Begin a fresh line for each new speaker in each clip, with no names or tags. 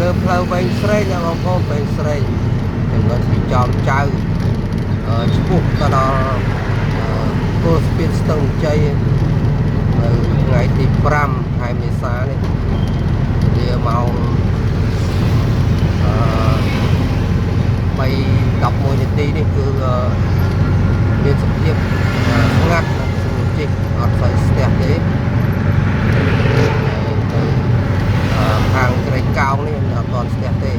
លើផ្លូវវែងស្រេងបងប្អូនវែងស្រេងចំណុចពីចំចៅឆ្ពោះទៅដល់គោលស្ពានស្ទឹងជ័យនៅថ្ងៃទី5ខែមេសានេះវាម៉ោង3:11នាទីនេះគឺមានសភាពស្ងាត់ស្ងួនជិះអត់សូវស្ទះទេខាងក្រៃកោងនេះអត់ទាន់ស្ទះទេ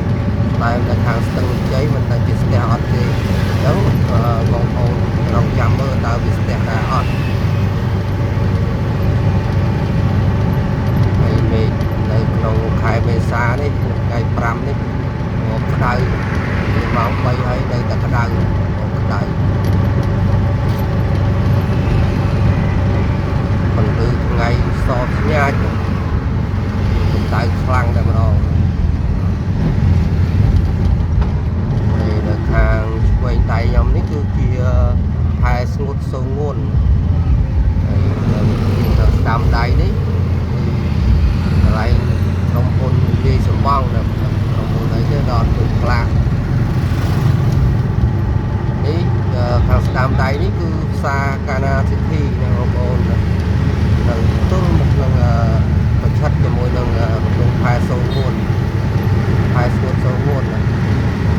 តែនៅខាងស្ទឹងជ័យមិនដឹងជាស្ទះអត់ទេអញ្ចឹងបងប្អូនរងចាំមើលតើវាស្ទះដែរអត់ហើយមេឃនៅក្នុងខែមេសានេះថ្ងៃ5នេះក្តៅម៉ោង3ហើយនៅតែក្តៅមិនគឺថ្ងៃសតស្ញាច់ក្តៅខ្លាំងតែម្ដងហើយនៅខាងឆ្វេងដៃខ្ញុំនេះគឺជាផែស្ងួតសូងួនហើយនៅស្ដាំដៃនេះកន្លែងក្រុមហ៊ុនវាយសម្បងនៅក្រុមហ៊ុនអីទេដល់ទូខ្លានេះខាងស្ដាំដៃនេះគឺផ្សារកាណាស៊ីធីណាបងប្អូននៅទល់មុខនឹងប្រឆិតជាមួយនឹងក្នុងផែសូងួនផែស្ងួតសូងួនណា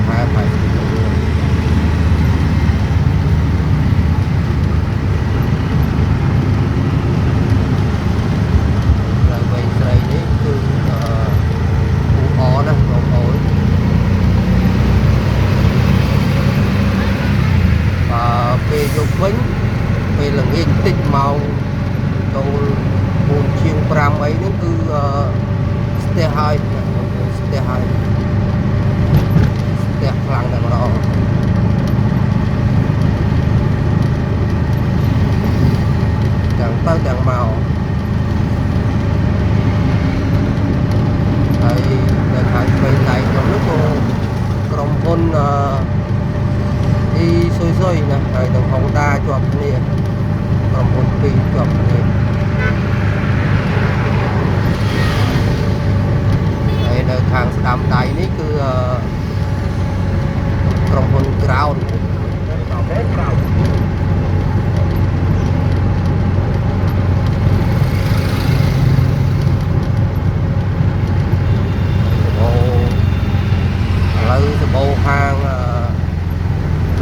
ផែស្ងួតសូងួនហើយវែងស្រីនេះគឺអ៊ូអណាបងប្អូនពេលយប់វិញពេលល្ងាចបន្តិចម៉ោងចូល4ជាង5អីហ្នឹងគឺស្ទះហើយស្ទះខ្លាំងតែម្ដងទាំងទៅទាំងមកហើយនៅខាងឆ្វេងដៃខ្ញុំនោះក៏ក្រុមហ៊ុនស៊ុយណាហើយនឹង Honda ជាប់គ្នាក្រុមហ៊ុន2ជាប់គ្នាហើយនៅខាងស្ដាំដៃនេះគឺក្រុមហ៊ុន Ground សបោខាង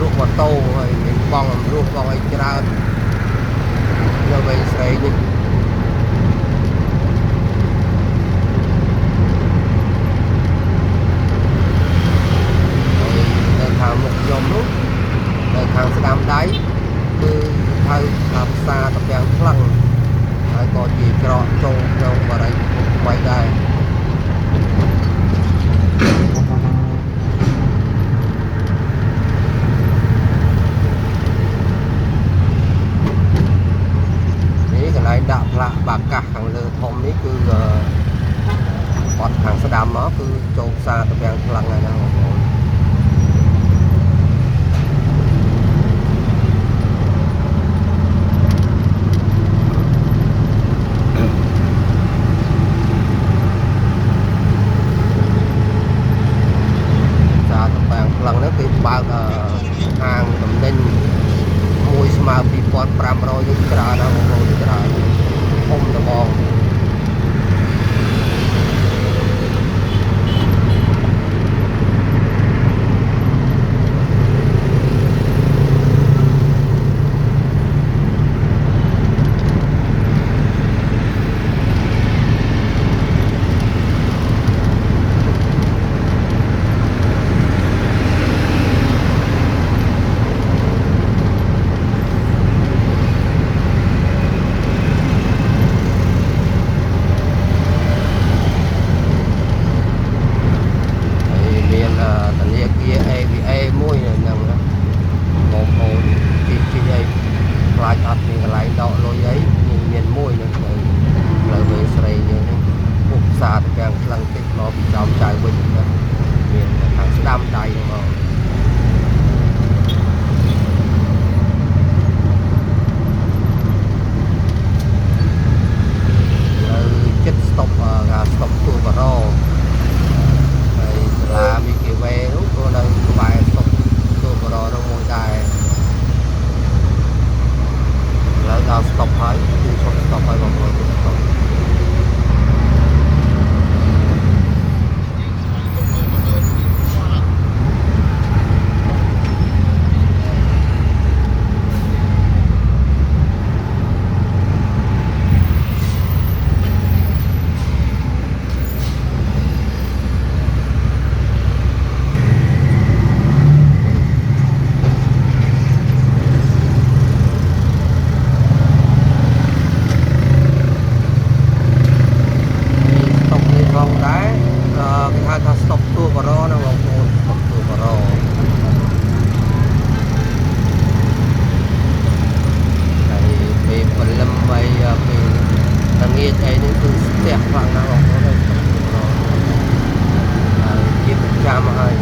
លក់ម៉ូតូហើយមានបងរស់បងអីច្រើននៅវែងស្រីនេះនៅខាងមុខខ្ញុំនោះនៅខាងស្ដាំដៃគឺហៅថាផ្សារតាពាំងខ្លាំងហើយក៏ជាច្រកចូលក្នុងបរិយាកាសដែរដាក់ផ្លាកបាកាសខាងលើធំនេះគឺបត់ខាងស្ដាំមកគឺចូលផ្សារតាពាំងខ្លាំងហើយណាបងប្អូនផ្សារតាពាំងខ្លាំងនេះគឺបើកហាងតំណែងមួយស្មើ2500នេះច្រើនណាបងប្អូនច្រើនធំត្មង ហៅថាស្តុកទួបរណាបងប្អូនស្តុកទួបរហើយពេលព្រលឹមហើយពេលល្ងាចអីនេះគឺស្ទះខ្លាំងណាស់បងប្អូនហើយស្តុកទួបរហើយជាប្រចាំហើយ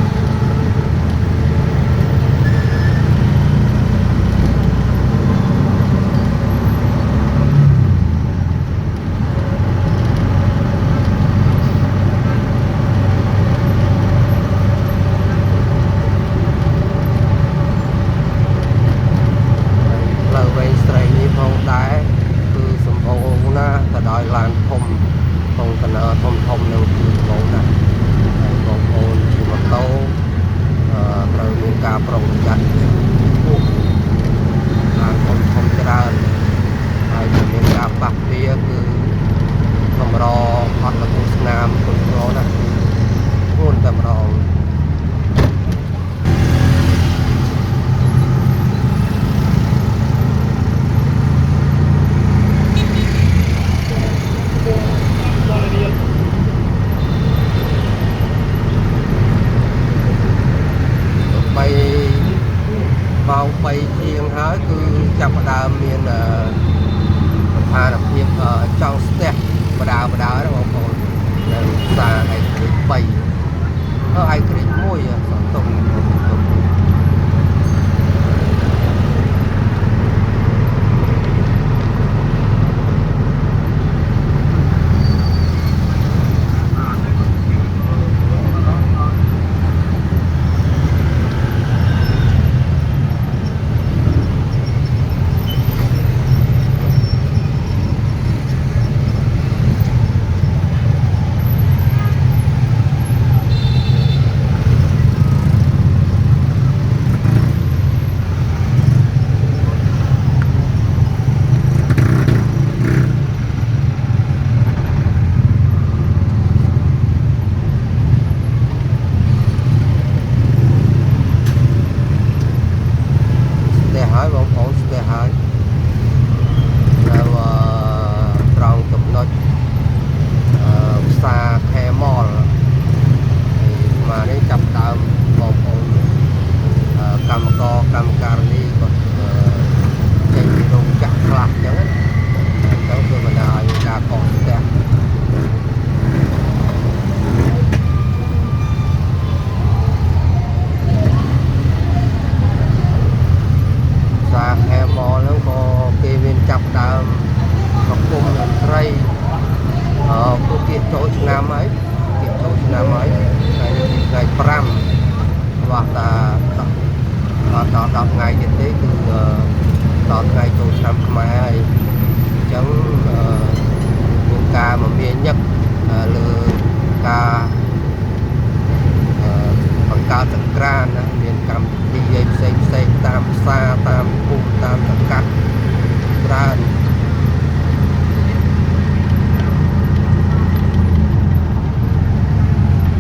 ដោយឡានធំកុងតឺន័រធំនឹងគឺបងណាហើយបងប្អូនជិះម៉ូតូត្រូវមានការប្រុងប្រយ័ត្នខ្ពស់ឡានធំច្រើនហើយមានការប៉ះពាល់គឺកម្រអត់ទទួលស្នាមគ្រប់គ្រងណាធ្ងន់តែម្ដងម៉ោង 3 ជាងហើយគឺចាប់ផ្ដើមមានស្ថានភាពចង់ស្ទះបដាណាបងប្អូននៅផ្សារឯកគ្រី3ឯកគ្រី1សន្ទុំហើយបងប្អូនស្ទះហើយនៅត្រង់ចំណុចផ្សារខេម៉លមកនេះចាប់ដើមបងប្អូនកម្មការនីគាត់ចេញពីរោងចក្រខ្លះអញ្ចឹងទៅគឺបណ្ដាឲ្យមានការកកស្ទះខេម៉លហ្នឹងក៏គេមានចាប់ដើមប្រគំតន្ត្រីព្រោះគេចូលឆ្នាំហើយថ្ងៃនេះថ្ងៃ5វាស់តា10ថ្ងៃទៀតទេគឺដល់ថ្ងៃចូលឆ្នាំខ្មែរហើយអញ្ចឹងមានការមមាញឹកលើការបង្កើតសង្ក្រាន្តណាមានកម្មវិធីផ្សេងតាមផ្សារតាមភូមិតាមសង្កាត់ច្រើន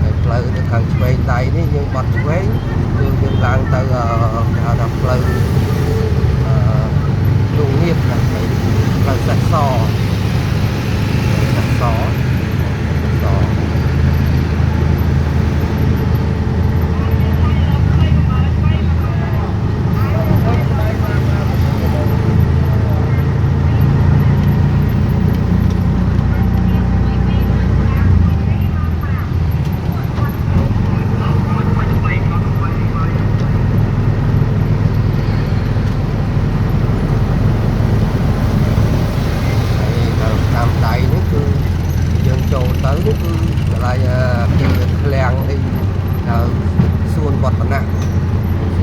ហើយផ្លូវទៅខាងឆ្វេងដៃនេះយើងបត់ឆ្វេងគឺយើងឡើងទៅគេហៅថាផ្លូវលងងៀបណាផ្លូវសេះសនេះគឺកន្លែងគេឃ្លាំងអីនៅសួនវឌ្ឍនៈ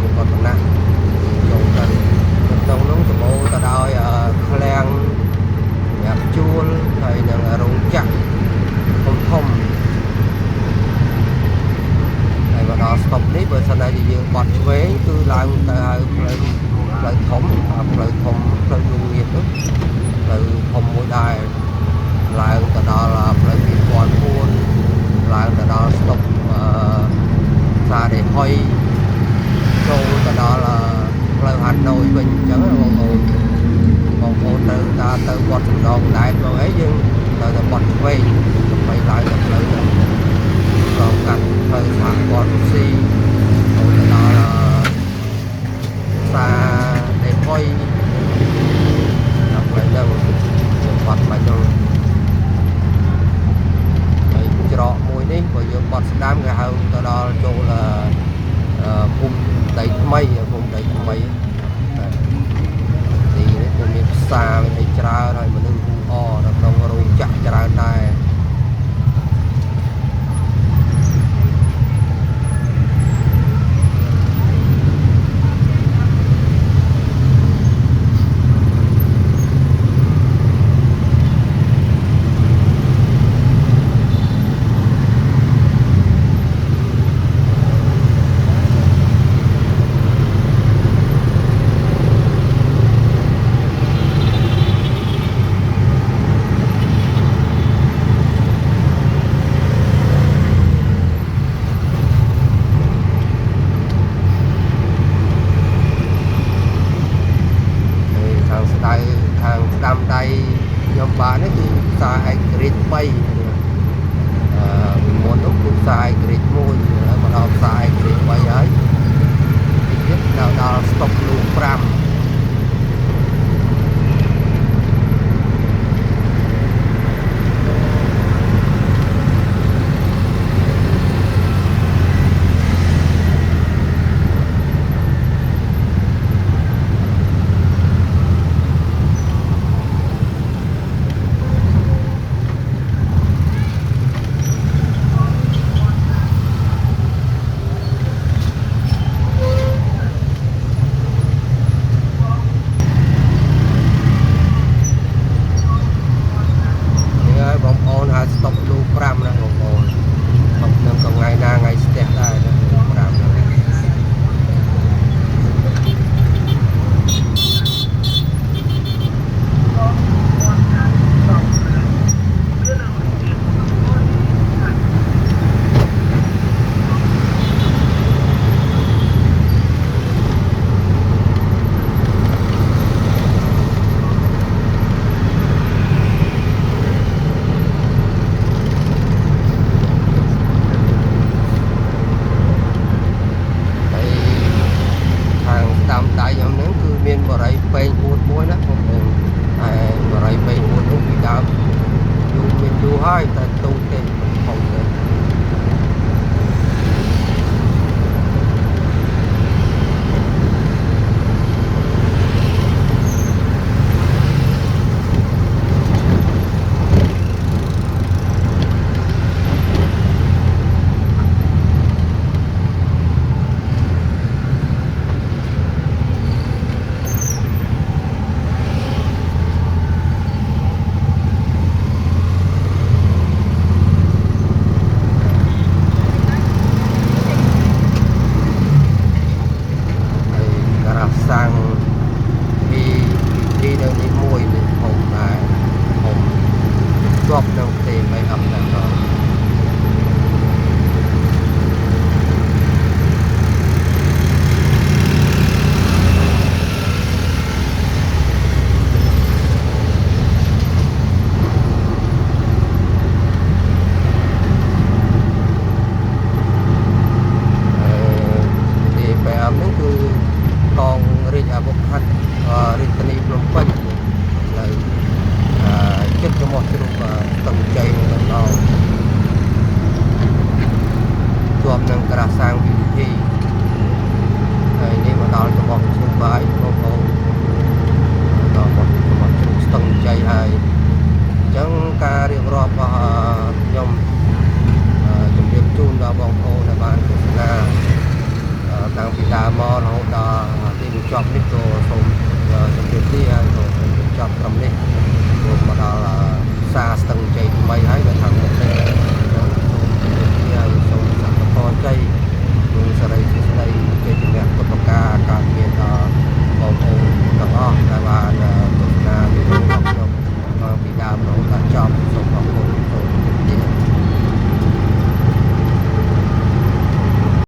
ចូលទៅក្នុងនោះសម្បូរទៅដោយឃ្លាំងអ្នកជួលហើយនឹងរោងចក្រធំហើយមកដល់ស្តុបនេះបើសិនតែយើងបត់ឆ្វេងគឺឡើងទៅឲ្យផ្លូវធំផ្លូវលំងៀបទៅផ្លូវធំមួយដែរឡើងទៅដល់ផ្លូវ2004ឡើងទៅដល់ស្តុបផ្សាររេហុយចូលទៅដល់ផ្លូវហាណូយវិញអញ្ចឹងបងប្អូនទៅវត្តសំដងដែរមកអីយើងទៅបត់ឆ្វេងដើម្បីឡើងទៅផ្លូវទៅឆ្លងកាត់ ដើមគេហៅទៅដល់ចូលភូមិដីថ្មីទីនេះគឺមានផ្សារមានអីច្រើនហើយមនុស្សអ៊ូអរនៅក្នុងរោងចក្រច្រើនដែរខាងស្ដាំដៃខ្ញុំបាទនេះគឺផ្សារឯករាជ្យ3មុននោះគឺផ្សារឯករាជ្យ1ហើយមកដល់ផ្សារឯករាជ្យ3ហើយទៀតដល់ស្តុកលូ5ស្តុកលូ5ណាបងប្អូនខ្ញុំនឹងក៏ថ្ងៃណាថ្ងៃស្ទះដែរណា5ហ្នឹងដៃខ្ញុំហ្នឹងគឺមានបរិយពេងអួតមួយណាបងប្អូនតែបរិយពេងអួតនោះពីដើមយូរមានយូរហើយតែទូទេធំទៅសាំងពីទីនៅនេះមួយនេះผมដែរผมជាប់នៅផ្ទៃបីអត់ដែរហ្នឹងគឺកងរាជអាវុធហត្ថរាជធានីភ្នំពេញនៅចិត្តចំោះជ្រុកស្ទឹងជ័យនៅដល់ជាប់នឹងក្រាសាំង VVT ហើយនេះមកដល់ចំោះជ្រុកបាយបងប្អូនដល់ចំោះជ្រុកស្ទឹងជ័យហើយអញ្ចឹងការរៀបរាប់របស់ខ្ញុំជំរាបជូនដល់បងប្អូនដែលបានទស្សនាតាំងពីដើមមករហូតដល់ទីបញ្ចប់នេះក៏សូមជម្រាបលាហើយក៏សូមបញ្ចប់ត្រឹមនេះមកដល់ផ្សារស្ទឹង